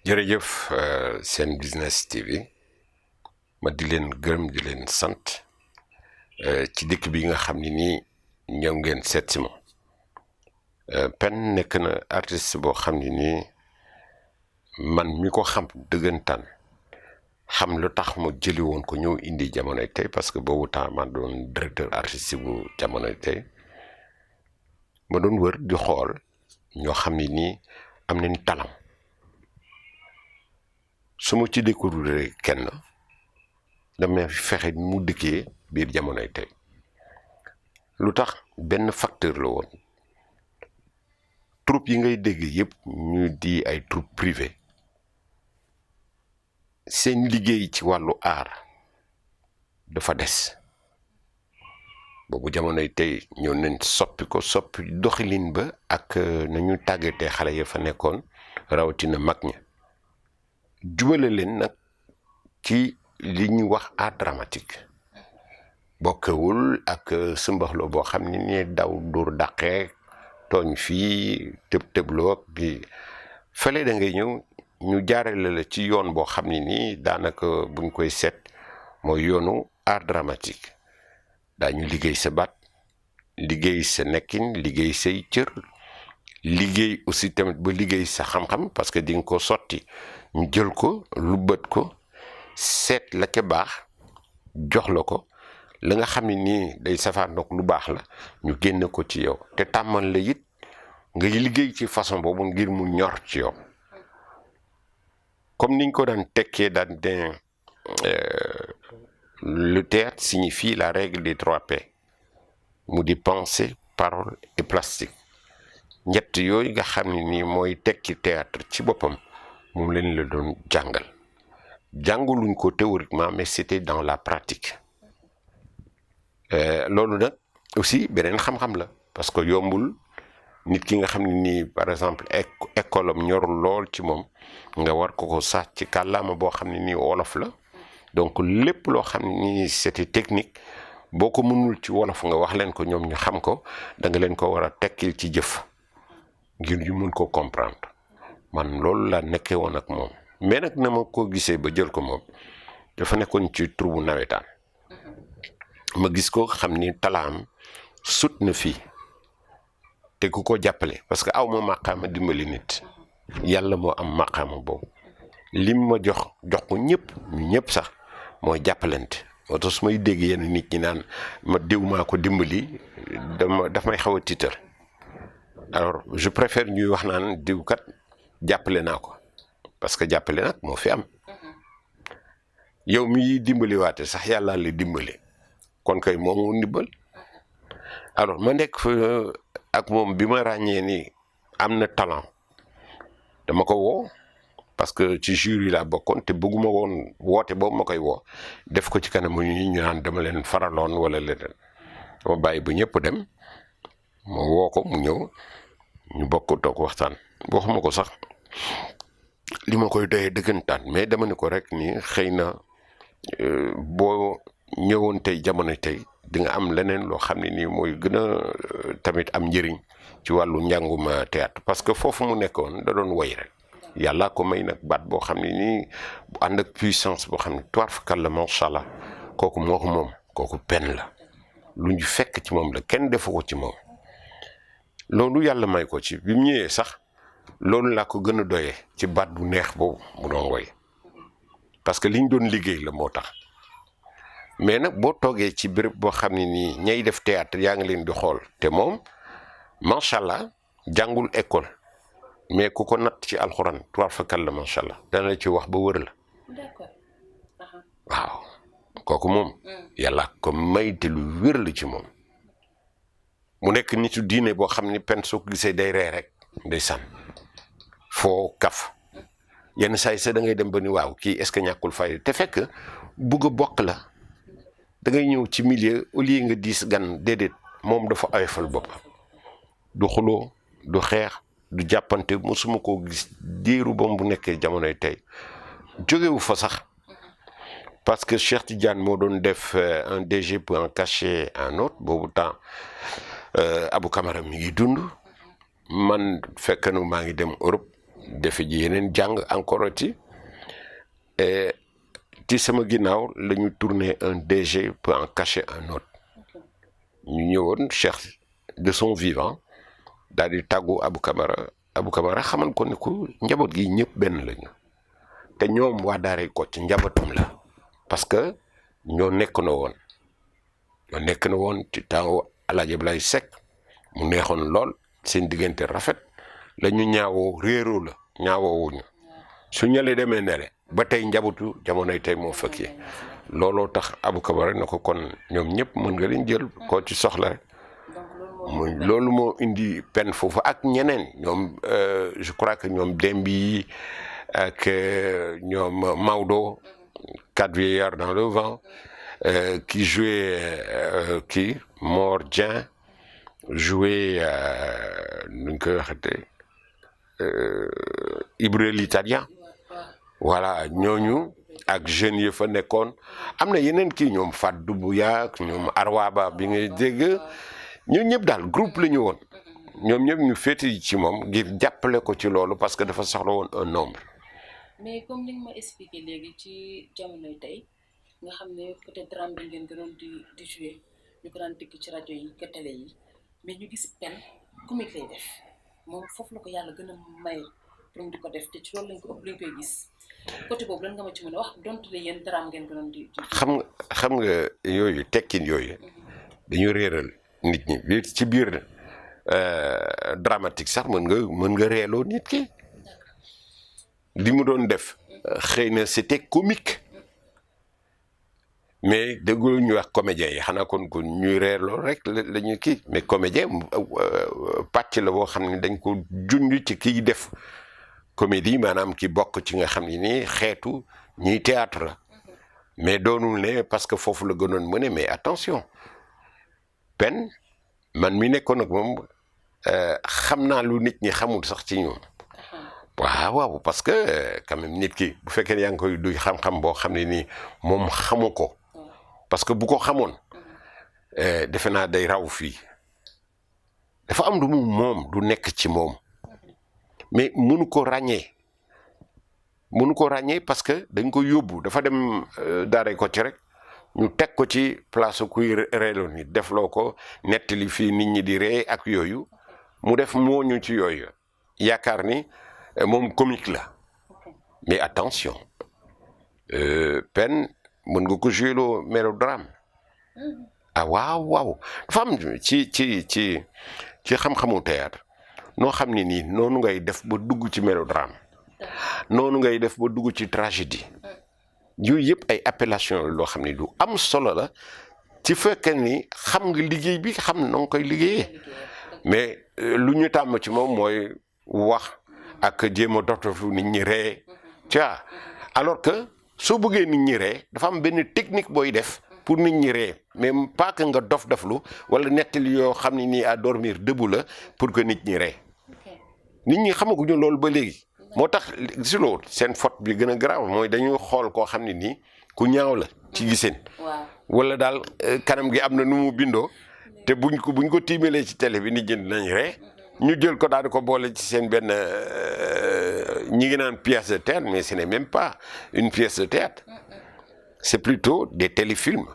jërëjëf seen business TV ma di leen gërëm di leen sant ci dëkk bi nga xam ne nii ñëw ngeen seet si ma Pen nekk na artiste boo xam ne nii man mi ko xam dëggantaan xam lu tax ma jëli woon ko ñëw indi jamonoy tey parce que boobu temps ma doon directeur artistique bu jamonoy tey ma doon wër di xool ñoo xam ne nii am nañ talent su ma ci découvrir kenn dama fexe mu dëkkee biir jamonoy tey lu tax benn facteur la woon troupe yi ngay dégg yëpp ñu di ay troupe privé seen liggéey ci wàllu aar dafa des boobu jamonoy tey ñëw nañ soppi doxalin ba ak nañu tàggatee xale ya fa nekkoon rawatina mag ña jubale leen nag ci li ñuy wax art dramatique bokkewul ak sëmbaxloo boo xam ne ni daw dóor dàqee tooñ fii tëbloo bi fële da ngay ñëw ñu jaarale la ci yoon boo xam ne nii daanaka buñ koy seet mooy yoonu art dramatique daañu liggéey sa baat liggéey sa nekkin liggéey say cër liggéey aussi tamit ba liggéey sa xam-xam parce que di nga ko sotti ñu jël ko lu bët ko seet la ca baax jox la ko la nga xam ne nii day safaanook lu baax la ñu génne ko ci yow te tàmmal la it ngay liggéey ci façon boobu ngir mu ñor ci yow comme niñ ko daan tekkee daan den le théâtre signifie la règle des 3 P mu di pensée parole et plastique ñett yooyu nga xam ne nii mooy tekki théâtre ci boppam moom leen la doon jàngal jànguluñ ko théoriquement mais c'était dans la pratique loolu nag aussi beneen xam-xam la parce que yombul nit ki nga xam ne nii par exemple école am ñorul lool ci moom nga war ko sax ci kàllaama boo xam ne nii wolof la donc lépp loo xam ne nii c'était technique boo ko mënul ci wolof nga wax leen ko ñoom ñu xam ko da nga leen ko war a tekkil ci jëf ngir ñu mun ko comprendre man loolu la nekkee woon ak moom mais nag na ma ko gisee ba jël ko moom dafa nekkoon ci troubu nawetaan ma gis ko xam ni talaam sut na fii te ku ko jàppale parce que aw ma màqaama dimbali nit yàlla moo am màqaama boobu lim ma jox ko ñëpp ñu ñëpp sax mooy jàppalante moo tax su may dégg yenn nit ñi naan ma diw maa ko dimbali daf may xaw a tiital alors je préfère ñuy wax naan diw kat jàppale naa ko parce que jàppale nag moo fi am yow mi dimbali waate sax yàlla la dimbali kon kay moomu ndimbal alors ma nekk ak moom bi ma ràññee ni am na talent dama ko woo parce que ci jury laa bokkoon te bëgguma woon woote boobu ma koy woo def ko ci kanamu ñu naan dama leen faraloon wala leneen dama bàyyi ba ñëpp dem ma woo ko mu ñëw ñu bokk toog waxtaan waxuma ko sax li ma koy doyee dëggantaan mais dama ne ko rek ni xëy na boo ñëwoon tey jamono tey di nga am leneen loo xam ne nii mooy gën a tamit am njëriñ ci wàllu njàngum théâtre parce que foofu mu nekkoon da doon woy rek yàlla ko may nag baat boo xam ne nii bu ànd ak puissance boo xam ne toir fakal la macha allah kooku moo ko moom kooku Pen la lu ñu fekk ci moom la kenn defu ko ci moom loolu yàlla may ko ci bi mu ñëwee sax loolu laa ko gën a doyee ci baat bu neex boobu mu doon woy parce que liñ doon liggéey la moo tax mais nag boo toogee ci béréb boo xam ne nii ñay def théâtre yaa ngi leen di xool te moom macha allah jàngul école mais ku ko natt ci alxuraan tuwaar fakal la macha allah dana la ci wax ba wër la waaw kooku moom yàlla ko may te lu wér la ci moom mu nekk nitu diine boo xam ni Pen soo ko gisee day ree rek ndeysaan foo kaf yenn saa yi sax da ngay dem ba ni waaw kii est-ce que ñàkkul fay te fekk bugg a bokk la da ngay ñëw ci milieu au lieu nga diis gan déedéet moom dafa oyofal boppam du xuloo du xeex du jàppante mosuma koo gis diiru bam bu nekkee jamonoy tey jógewu fa sax parce que Cheikh Tidiane moo doon def un DG pour en cacher un autre boobu temps Abou Camara mi ngi dund man fekk na maa ngi dem Europe defe ji yeneen jàng encore ci ci sama ginnaaw la ñu tourné un DG pour en cacher un autre ñu ñëwoon Cheikh de son vivant daal di tàggu Abou Camara xamal ko ne ko njaboot gi ñëpp benn lañu te ñoom waa Daaray Kocc njabootam la parce que ñoo nekk na woon ci temps Alaaji Ablaye Seck mu neexoon lool seen diggante rafet la ñu ñaawoo réeroo la ñaawoowuñu su ñëlee demee nele ba tey njabootu jamonoy tey moo fekkee looloo tax Abou Camara na ko kon ñoom ñëpp mën nga leen jël koo ci soxla rek loolu moo indi pen foofu ak ñeneen ñoom je crois que ñoom Dembi ak ñoom Maodo 4 vieillards dans le vent qui jouait kii Mor Dieng joué nu ñu koy waxatee Ibra l'Italien voilà ñooñu ak jeunes yi fa nekkoon am na yeneen kii ñoom Fat Doumbouya ñoom Arwaba bi ngay dégg ñun ñëpp daal groupe la ñu woon ñoom ñëpp ñu féete ci moom ngir jàppale ko ci loolu parce que dafa soxla woon un nombre. mais comme ni nga ma expliqué léegi ci jamonoy tey nga xam ne peut-être drame bi ngeen gënoon di jouer ñu ko daan dégg ci rajo yi que télé yi mais ñu gis pen comique lay def moom foofu la ko yàlla gën a may pour di ko def te ci loolu lañ ko ëpp lañ koy gis côté boobu lan nga ma ci mën a wax donte ne yéen drame ngeen gënoon di. xam nga yooyu tekkin yooyu dañu réeral nit ñi bi ci biir dramatique sax mën nga reeloo nit ki li mu doon def xëy na c'était comique mais déggul ñu wax comédien yi xanaa kon ñuy reeloo rek la ñu kii mais comédien pàcc la boo xam ne dañ ko junj ci kiy def comédie maanaam ki bokk ci nga xam ne nii xeetu ñiy théâtre la mais doonul ne parce que foofu la gënoon mëne mais attention pen man mi nekkoon ak moom xam naa lu nit ñi xamul sax ci ñoom waaw parce que quand même nit ki bu fekkee yaa ngi koy duy xam-xam boo xam ne nii moom xamu ko parce que bu ko xamoon defe naa day raw fii dafa am lu mu moom du nekk ci moom mais mënu ko ràññee parce que dañ ko yóbbu dafa dem Daaray Kocc rek ñu teg ko ci place kuy reeloo nit def loo ko nettali fii nit ñi di ree ak yooyu mu def mooñu ci yooyu yaakaar ni moom comique la mais attention pen mën nga ko jouer loo mélodrame ah waaw dafa am ci xam-xamu théâtre noo xam ne nii noonu ngay def ba dugg ci mélodrame noonu ngay def ba dugg ci tragédie yooyu yëpp ay appellation loo xam ne du am solo la ci fekkee ni xam nga liggéey bi xam na nga koy liggéeyee mais lu ñu tàmm ci moom mooy wax ak jéem a doxatu nit ñi ree tu vois alors que soo bëggee nit ñi ree dafa am benn technique booy def pour nit ñi ree mais pas que nga dof-doflu wala nettali yoo xam ne nii à dormir debout la pour que nit ñi ree nit ñi xamaguñu loolu ba léegi moo tax gisuloo seen faute bi gën a grave mooy dañuy xool koo xam ne nii ku ñaaw la ci giseen wala daal kanam gi am na nu mu bindoo te buñ ko tiimalee ci télé bi nit ñi dinañ ree ñu jël ko daal di ko boole ci seen benn ñi ngi naan pièce de théâtre mais ce n'est même pas une pièce de théâtre c'est plutôt des téléfilms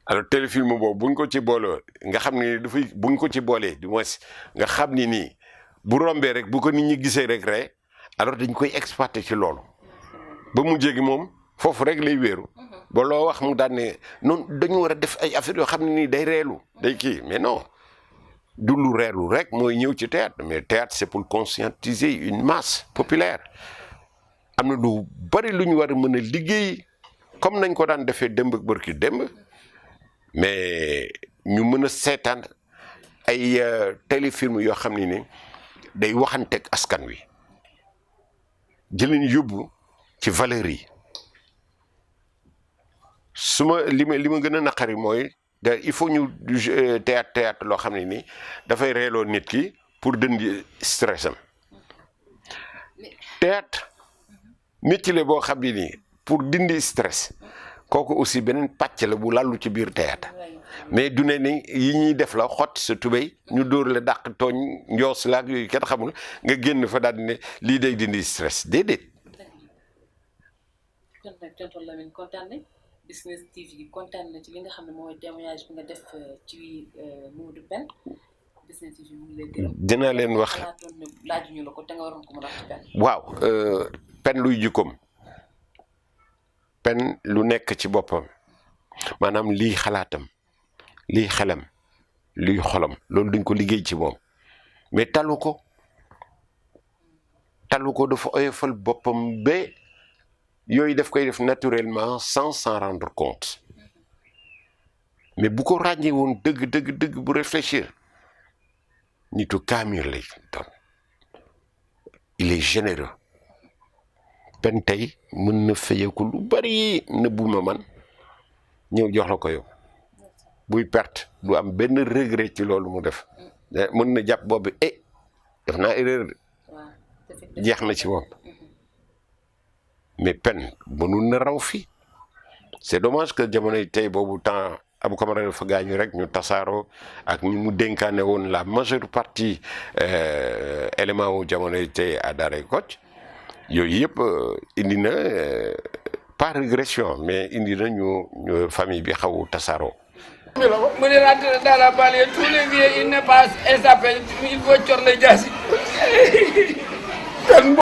alors téléfilm boobu buñ ko ci boole nga xam ne dafay buñ ko ci boolee du moins nga xam ni nii bu rombee rek bu ko nit ñi gisee rek ree alors dañ koy exploiter ci loolu ba mu jégi moom foofu rek lay wéeru ba loo wax mu daan ne noonu dañu war a def ay affaires yoo xam ne nii day reelu day kii mais non du lu reelu rek mooy ñëw ci théâtre mais théâtre c'est pour conscientiser une masse populaire am na lu bari lu ñu war a mën a liggéey comme nañ ko daan defee démb ak bërki démb mais ñu mën a seetaan ay téléfilm yoo xam ne ni day waxanteeg askan wi jëleen yóbbu ci valeurs yi su ma li ma gën a naqari mooy il faut ñu théâtre loo xam ne ni dafay reeloo nit ki pour dindi stress am théâtre métier la boo xam ne nii pour dindi stress kooku aussi beneen pàcc la bu lallu ci biir théâtre mais du ne ni yi ñuy def la xotti sa tubéy ñu dóor la dàq tooñ njoos la ak yooyu kenn xamul nga génn fa daal di ne lii day dindi stress déedéet. kon nag tonton Lamine kontaan nañ Business TV kontaan na ci li nga xam ne mooy témoignage bi nga def ci Modou Pène Business TV mu ngi lay gërëm. dina leen wax xalaatoon ne laajuñu la ko te nga waroon ko mën a wax ci Pène. waaw Pène luy jikkoom Pène lu nekk ci boppam maanaam lii xalaatam lii xelam lii xolam loolu duñ ko liggéey ci moom mais talu ko dafa oyofal boppam ba yooyu daf koy def naturellement sans s'en rendre compte mais bu ko ràññee woon dëgg bu réfléchir nitu kaamir lay doon il est généreux Pène tey mën na fayeeku lu bari nëbbuma man ñëw jox la ko yow buy perte du am benn regret ci loolu mu def mën na jàpp boobu def naa erreur jeex na ci moom mais Pène mënul na raw fii c'est dommage que jamonoy tey boobu temps Abou Camara dafa gaañu rek ñu tasaaroo ak ñu mu dénkaane woon la majeure partie élément wu jamonoy tey à Daaray Kocc yooyu yëpp indi na pas régression mais indi na ñu famille bi xaw tasaaroo. mu ne rentre dans la banlieue tous les vieux il n'est pas échappé il faut cor na jaasi